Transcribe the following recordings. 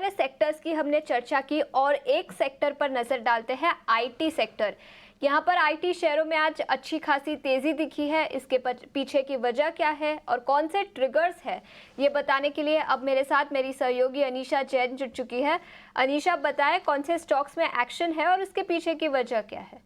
सारे सेक्टर्स की हमने चर्चा की और एक सेक्टर पर नजर डालते हैं, आईटी सेक्टर। यहाँ पर आईटी शेयरों में आज अच्छी खासी तेजी दिखी है। इसके पीछे की वजह क्या है और कौन से ट्रिगर्स है, ये बताने के लिए अब मेरे साथ मेरी सहयोगी अनीशा जैन जुड़ चुकी है। अनीशा, बताएं कौन से स्टॉक्स में एक्शन है और इसके पीछे की वजह क्या है?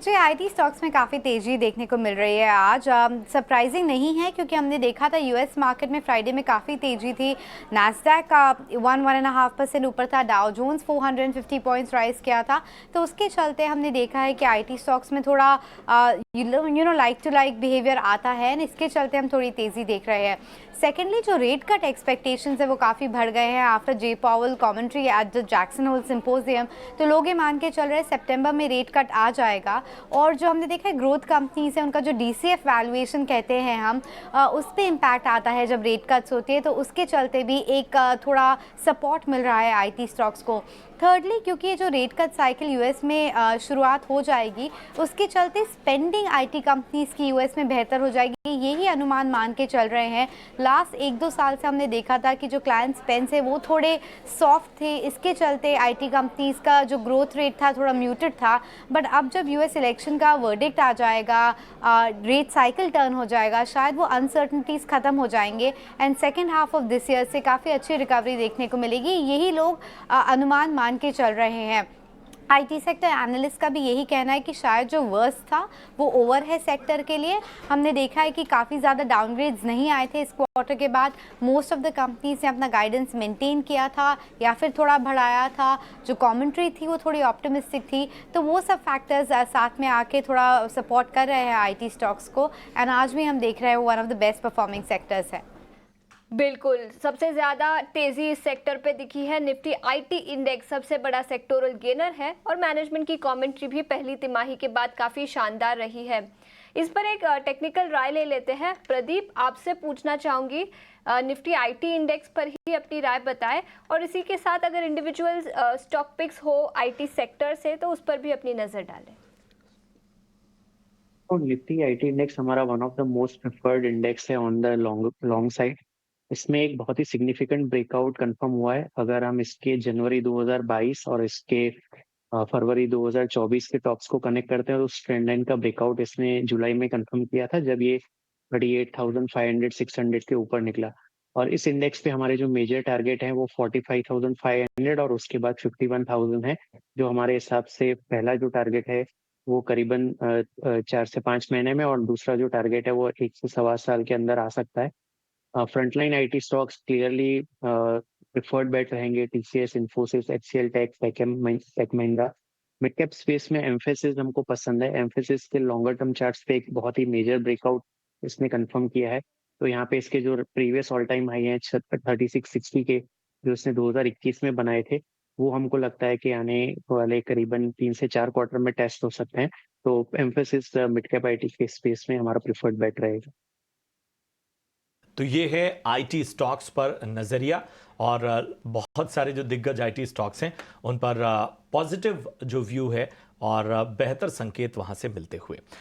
जी, आईटी स्टॉक्स में काफ़ी तेज़ी देखने को मिल रही है आज। सरप्राइजिंग नहीं है क्योंकि हमने देखा था यूएस मार्केट में फ्राइडे में काफ़ी तेज़ी थी। नैस्डैक का 1.5% ऊपर था, डाउ जोन्स 450 पॉइंट्स राइज किया था। तो उसके चलते हमने देखा है कि आईटी स्टॉक्स में थोड़ा लाइक टू लाइक बिहेवियर आता है, इसके चलते हम थोड़ी तेज़ी देख रहे हैं। सेकेंडली, जो रेट कट एक्सपेक्टेशंस है वो काफ़ी बढ़ गए हैं आफ्टर जे पावल commentary at the Jackson Hole symposium. तो लोग ये मान के चल रहे हैं सितंबर में रेट कट आ जाएगा। और जो हमने देखा है ग्रोथ कंपनीज है, उनका जो डीसीएफ वैल्यूएशन कहते हैं हम, उस पर इम्पैक्ट आता है जब रेट कट्स होती है। तो उसके चलते भी एक थोड़ा सपोर्ट मिल रहा है आईटी स्टॉक्स को। थर्डली, क्योंकि ये जो रेट कट साइकिल यूएस में शुरुआत हो जाएगी, उसके चलते स्पेंडिंग आईटी कंपनीज की यूएस में बेहतर हो जाएगी, यही अनुमान मान के चल रहे हैं। लास्ट 1-2 साल से हमने देखा था कि जो क्लाइंट स्पेंस है वो थोड़े सॉफ्ट थे, इसके चलते आईटी कंपनीज का जो ग्रोथ रेट था थोड़ा म्यूटेड था। बट अब जब यूएस इलेक्शन का वर्डिक्ट आ जाएगा, रेट साइकिल टर्न हो जाएगा, शायद वो अनसर्टनिटीज़ ख़त्म हो जाएंगे and second half of this year से काफ़ी अच्छी रिकवरी देखने को मिलेगी, यही लोग अनुमान मान के चल रहे हैं। आईटी सेक्टर एनालिस्ट का भी यही कहना है कि शायद जो वर्स्ट था वो ओवर है सेक्टर के लिए। हमने देखा है कि काफ़ी ज़्यादा डाउनग्रेड्स नहीं आए थे इस क्वार्टर के बाद। मोस्ट ऑफ द कंपनीज ने अपना गाइडेंस मेंटेन किया था या फिर थोड़ा बढ़ाया था। जो कमेंट्री थी वो थोड़ी ऑप्टिमिस्टिक थी। तो वो सब फैक्टर्स साथ में आके थोड़ा सपोर्ट कर रहे हैं आईटी स्टॉक्स को एंड आज भी हम देख रहे हैं वो one of the best performing sectors है। बिल्कुल, सबसे ज़्यादा तेज़ी इस सेक्टर पे दिखी है। निफ्टी आईटी इंडेक्स सबसे बड़ा सेक्टोरल गेनर है और मैनेजमेंट की कमेंट्री भी पहली तिमाही के बाद काफ़ी शानदार रही है। इस पर एक टेक्निकल राय ले लेते हैं। प्रदीप, आपसे पूछना चाहूँगी, निफ्टी आईटी इंडेक्स पर ही अपनी राय बताएं और इसी के साथ अगर इंडिविजुअल स्टॉक पिक्स हो आईटी सेक्टर से तो उस पर भी अपनी नज़र डालें। तो निफ्टी आईटी इंडेक्स हमारा one of the most preferred index है ऑन द लॉन्ग साइड। इसमें एक बहुत ही सिग्निफिकेंट ब्रेकआउट कंफर्म हुआ है। अगर हम इसके जनवरी 2022 और इसके फरवरी 2024 के टॉप्स को कनेक्ट करते हैं तो उस ट्रेंड लाइन का ब्रेकआउट इसने जुलाई में कंफर्म किया था, जब ये 38,500 के ऊपर निकला। और इस इंडेक्स पे हमारे जो मेजर टारगेट हैं वो 45,500 और उसके बाद 51,000 है। जो हमारे हिसाब से पहला जो टारगेट है वो करीबन 4 से 5 महीने में, और दूसरा जो टारगेट है वो 1 से 1.25 साल के अंदर आ सकता है। Frontline IT stocks clearly preferred bet रहेंगे। TCS, Infosys, HCL tech, tech Mahindra. Mid cap space में एम्फेसिस हमको पसंद है। एम्फेसिस के लॉन्गर टर्म चार्ट्स पे एक बहुत ही मेजर ब्रेकआउट इसने कंफर्म किया है। तो यहाँ पे इसके जो प्रीवियस ऑल टाइम हाई है 3660 के, जो इसने 2021 में बनाए थे, वो हमको लगता है कि आने वाले करीबन 3 से 4 क्वार्टर में टेस्ट हो सकते हैं। तो एम्फेसिस मिड कैप आईटी के स्पेस में हमारा प्रिफर्ड बेट रहेगा। तो ये है आईटी स्टॉक्स पर नज़रिया, और बहुत सारे जो दिग्गज आईटी स्टॉक्स हैं उन पर पॉजिटिव जो व्यू है और बेहतर संकेत वहां से मिलते हुए।